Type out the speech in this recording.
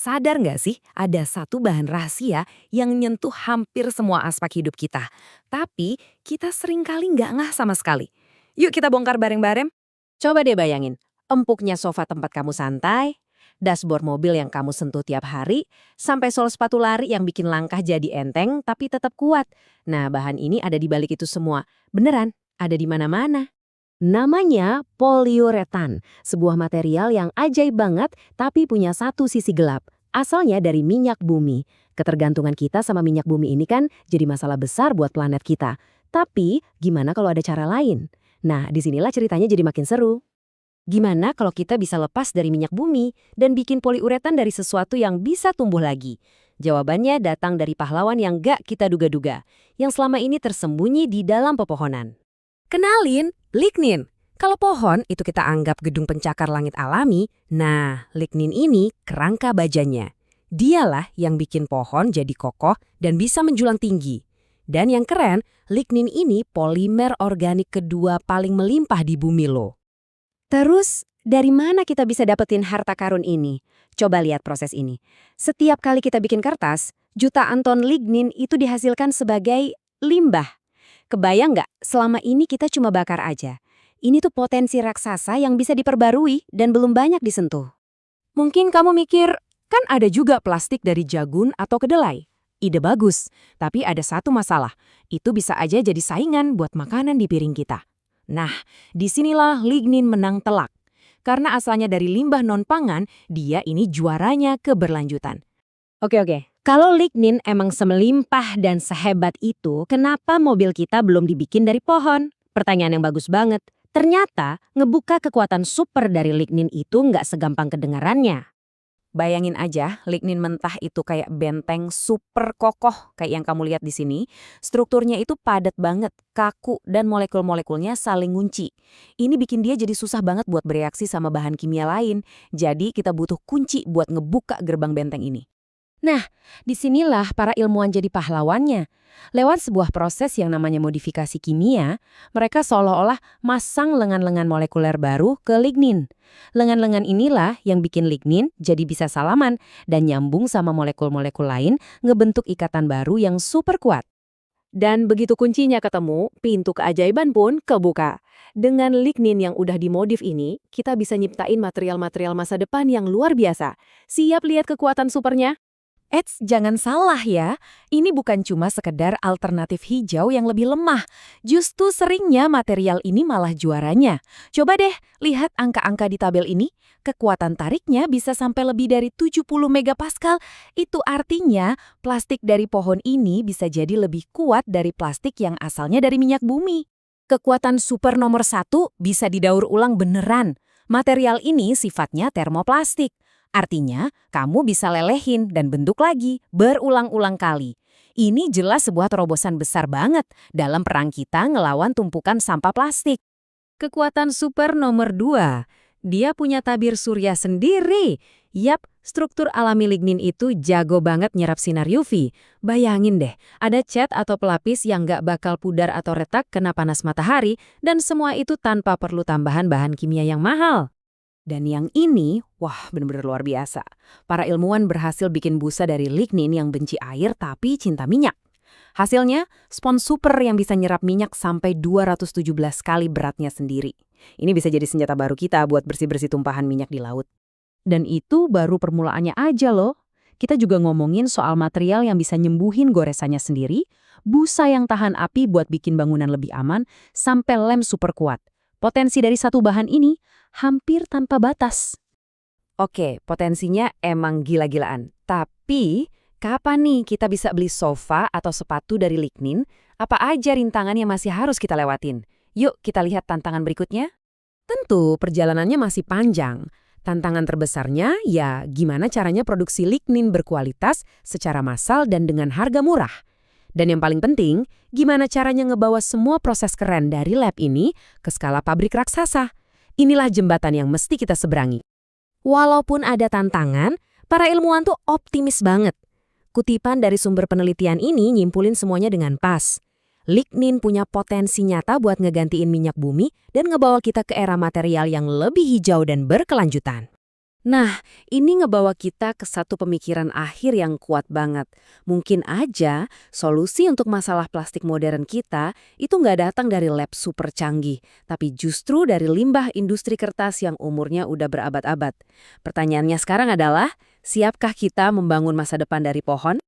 Sadar nggak sih, ada satu bahan rahasia yang nyentuh hampir semua aspek hidup kita. Tapi kita seringkali nggak ngeh sama sekali. Yuk kita bongkar bareng-bareng. Coba deh bayangin, empuknya sofa tempat kamu santai, dashboard mobil yang kamu sentuh tiap hari, sampai sol sepatu lari yang bikin langkah jadi enteng tapi tetap kuat. Nah, bahan ini ada di balik itu semua. Beneran, ada di mana-mana. Namanya poliuretan, sebuah material yang ajaib banget tapi punya satu sisi gelap. Asalnya dari minyak bumi. Ketergantungan kita sama minyak bumi ini kan jadi masalah besar buat planet kita. Tapi gimana kalau ada cara lain? Nah, disinilah ceritanya jadi makin seru. Gimana kalau kita bisa lepas dari minyak bumi dan bikin poliuretan dari sesuatu yang bisa tumbuh lagi? Jawabannya datang dari pahlawan yang gak kita duga-duga, yang selama ini tersembunyi di dalam pepohonan. Kenalin, lignin. Kalau pohon itu kita anggap gedung pencakar langit alami, nah lignin ini kerangka bajanya. Dialah yang bikin pohon jadi kokoh dan bisa menjulang tinggi. Dan yang keren, lignin ini polimer organik kedua paling melimpah di bumi loh. Terus, dari mana kita bisa dapetin harta karun ini? Coba lihat proses ini. Setiap kali kita bikin kertas, jutaan ton lignin itu dihasilkan sebagai limbah. Kebayang nggak, selama ini kita cuma bakar aja. Ini tuh potensi raksasa yang bisa diperbarui dan belum banyak disentuh. Mungkin kamu mikir, kan ada juga plastik dari jagung atau kedelai. Ide bagus, tapi ada satu masalah. Itu bisa aja jadi saingan buat makanan di piring kita. Nah, disinilah lignin menang telak. Karena asalnya dari limbah non-pangan, dia ini juaranya keberlanjutan. Oke. Kalau lignin emang semelimpah dan sehebat itu, kenapa mobil kita belum dibikin dari pohon? Pertanyaan yang bagus banget. Ternyata, ngebuka kekuatan super dari lignin itu nggak segampang kedengarannya. Bayangin aja, lignin mentah itu kayak benteng super kokoh kayak yang kamu lihat di sini. Strukturnya itu padat banget, kaku, dan molekul-molekulnya saling ngunci. Ini bikin dia jadi susah banget buat bereaksi sama bahan kimia lain. Jadi kita butuh kunci buat ngebuka gerbang benteng ini. Nah, disinilah para ilmuwan jadi pahlawannya. Lewat sebuah proses yang namanya modifikasi kimia, mereka seolah-olah masang lengan-lengan molekuler baru ke lignin. Lengan-lengan inilah yang bikin lignin jadi bisa salaman dan nyambung sama molekul-molekul lain ngebentuk ikatan baru yang super kuat. Dan begitu kuncinya ketemu, pintu keajaiban pun kebuka. Dengan lignin yang udah dimodif ini, kita bisa nyiptain material-material masa depan yang luar biasa. Siap lihat kekuatan supernya? Eits, jangan salah ya, ini bukan cuma sekedar alternatif hijau yang lebih lemah. Justru seringnya material ini malah juaranya. Coba deh, lihat angka-angka di tabel ini. Kekuatan tariknya bisa sampai lebih dari 70 megapascal. Itu artinya plastik dari pohon ini bisa jadi lebih kuat dari plastik yang asalnya dari minyak bumi. Kekuatan super nomor 1 bisa didaur ulang beneran. Material ini sifatnya termoplastik. Artinya, kamu bisa lelehin dan bentuk lagi, berulang-ulang kali. Ini jelas sebuah terobosan besar banget dalam perang kita ngelawan tumpukan sampah plastik. Kekuatan super nomor 2. Dia punya tabir surya sendiri. Yap, struktur alami lignin itu jago banget nyerap sinar UV. Bayangin deh, ada cat atau pelapis yang nggak bakal pudar atau retak kena panas matahari, dan semua itu tanpa perlu tambahan bahan kimia yang mahal. Dan yang ini, wah bener-bener luar biasa. Para ilmuwan berhasil bikin busa dari lignin yang benci air tapi cinta minyak. Hasilnya, spons super yang bisa nyerap minyak sampai 217 kali beratnya sendiri. Ini bisa jadi senjata baru kita buat bersih-bersih tumpahan minyak di laut. Dan itu baru permulaannya aja loh. Kita juga ngomongin soal material yang bisa nyembuhin goresannya sendiri, busa yang tahan api buat bikin bangunan lebih aman, sampai lem super kuat. Potensi dari satu bahan ini hampir tanpa batas. Oke, potensinya emang gila-gilaan. Tapi, kapan nih kita bisa beli sofa atau sepatu dari lignin? Apa aja rintangan yang masih harus kita lewatin? Yuk kita lihat tantangan berikutnya. Tentu perjalanannya masih panjang. Tantangan terbesarnya ya gimana caranya produksi lignin berkualitas secara massal dan dengan harga murah. Dan yang paling penting, gimana caranya ngebawa semua proses keren dari lab ini ke skala pabrik raksasa. Inilah jembatan yang mesti kita seberangi. Walaupun ada tantangan, para ilmuwan tuh optimis banget. Kutipan dari sumber penelitian ini nyimpulin semuanya dengan pas. Lignin punya potensi nyata buat ngegantiin minyak bumi dan ngebawa kita ke era material yang lebih hijau dan berkelanjutan. Nah, ini ngebawa kita ke satu pemikiran akhir yang kuat banget. Mungkin aja solusi untuk masalah plastik modern kita itu nggak datang dari lab super canggih, tapi justru dari limbah industri kertas yang umurnya udah berabad-abad. Pertanyaannya sekarang adalah, siapkah kita membangun masa depan dari pohon?